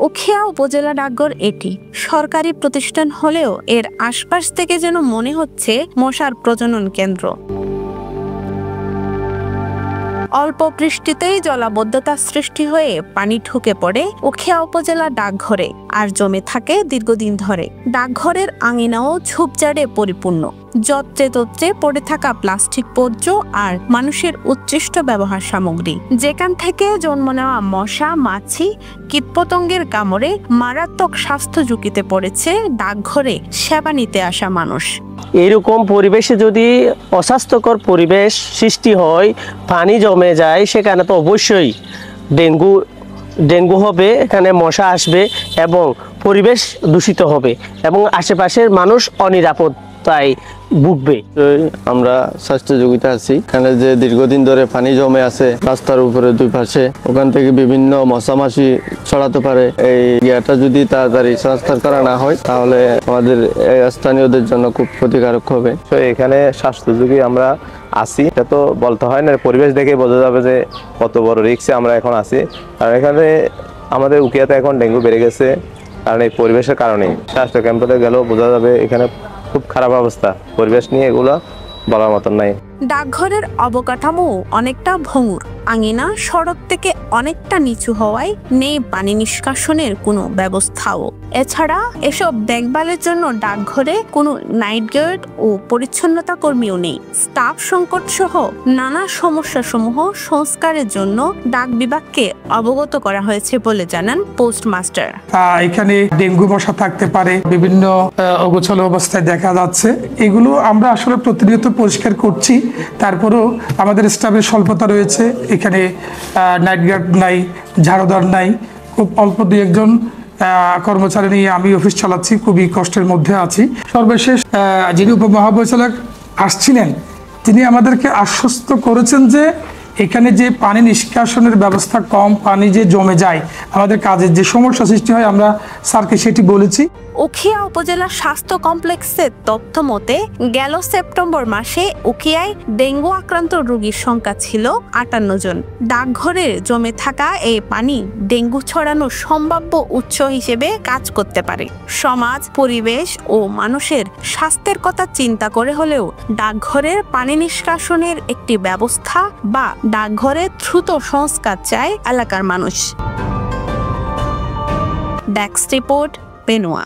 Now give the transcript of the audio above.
উখিয়া উপজেলা ডাকঘর এটি সরকারি প্রতিষ্ঠান হলেও এর আশপাশ থেকে যেন মনে হচ্ছে মশার প্রজনন কেন্দ্র। অল্প বৃষ্টিতেই জলাবদ্ধতা সৃষ্টি হয়ে পানি ঢুকে পড়ে উখিয়া উপজেলা ডাকঘরে আর জমে থাকে দীর্ঘদিন ধরে। ডাকঘরের আঙিনাও ঝোপঝাড়ে পরিপূর্ণ, যত্রে তত্রে পড়ে থাকা প্লাস্টিক বর্জ্য আর মানুষের উচ্ছিষ্ট ব্যবহার সামগ্রী, যেখান থেকে জন্ম নেওয়া মশা, মাছি, কীটপতঙ্গের কামড়ে মারাত্মক স্বাস্থ্য ঝুঁকিতে পড়েছে ডাকঘরে সেবা নিতে আসা মানুষ। এরকম পরিবেশে যদি অস্বাস্থ্যকর পরিবেশ সৃষ্টি হয়, পানি জমে যায়, সেখানে তো অবশ্যই ডেঙ্গু হবে, এখানে মশা আসবে এবং পরিবেশ দূষিত হবে এবং আশেপাশের মানুষ অনিরাপত্তায় ভুগবে। আমরা স্বাস্থ্য ঝুঁকিতে আছি। এখানে যে দীর্ঘদিন ধরে পানি জমে আছে রাস্তার উপরে দুই পাশে, ওখান থেকে বিভিন্ন মশামাছি ছড়াতে পারে। এই ইয়াটা যদি তাড়াতাড়ি সংস্কার করা না হয় তাহলে আমাদের স্থানীয়দের জন্য খুব ক্ষতিকারক হবে। তো এখানে স্বাস্থ্য ঝুঁকি আমরা আছি, এটা তো বলতে হয় না, পরিবেশ দেখে বোঝা যাবে যে কত বড় রিস্কে আমরা এখন আছি। আর এখানে আমাদের উখিয়াতে এখন ডেঙ্গু বেড়ে গেছে, কারণ এই পরিবেশের কারণেই। স্বাস্থ্য ক্যাম্পে গেলেও বোঝা যাবে এখানে খুব খারাপ অবস্থা, পরিবেশ নিয়ে এগুলো বলার মতন নাই। ডাকঘরের অবকাঠামো অনেকটা ভঙ্গুর, আঙিনা সড়ক থেকে অনেকটা নিচু হওয়ায় নেই পানি নিষ্কাশনের কোনো ব্যবস্থাও। এছাড়া এসব দেখভালের জন্য ডাকঘরে কোনো নাইট গার্ড ও পরিচ্ছন্নতা কর্মীও নেই। স্টাফ সংকট সহ নানা সমস্যা সমূহ সংস্কারের জন্য ডাক বিভাগকে অবগত করা হয়েছে বলে জানান পোস্টমাস্টার। এখানে ডেঙ্গু মশা থাকতে পারে, বিভিন্ন অগোছালো অবস্থায় দেখা যাচ্ছে। এগুলো আমরা আসলে প্রতিনিয়ত পরিষ্কার করছি, তারপরেও আমাদের স্টাফের স্বল্পতা রয়েছে। এখানে নাইট গার্ড নাই, ঝাড়ুদার নাই, খুব অল্প দু একজন কর্মচারী নিয়ে আমি অফিস চালাচ্ছি, খুবই কষ্টের মধ্যে আছি। সর্বশেষ যিনি উপমহাপরিচালক আসছিলেন, তিনি আমাদেরকে আশ্বস্ত করেছেন যে এখানে যে পানি নিষ্কাশনের ব্যবস্থা কম, পানি যে জমে যায়, আমাদের কাজের যে সমস্যা সৃষ্টি হয়, আমরা স্যারকে সেটি বলেছি। উখিয়া উপজেলা স্বাস্থ্য কমপ্লেক্সের তথ্য মতে গেল সেপ্টেম্বর মাসে উখিয়ায় ডেঙ্গু আক্রান্ত রোগীর সংখ্যা ছিল 58 জন। ডাকঘরে জমে থাকা এই পানি ডেঙ্গু ছড়ানোর সম্ভাব্য উৎস হিসেবে কাজ করতে পারে। সমাজ, পরিবেশ ও মানুষের স্বাস্থ্যের কথা চিন্তা করে হলেও ডাকঘরের পানি নিষ্কাশনের একটি ব্যবস্থা বা ডাকঘরে দ্রুত সংস্কার চায় এলাকার মানুষ। Desk report, পেনুয়া।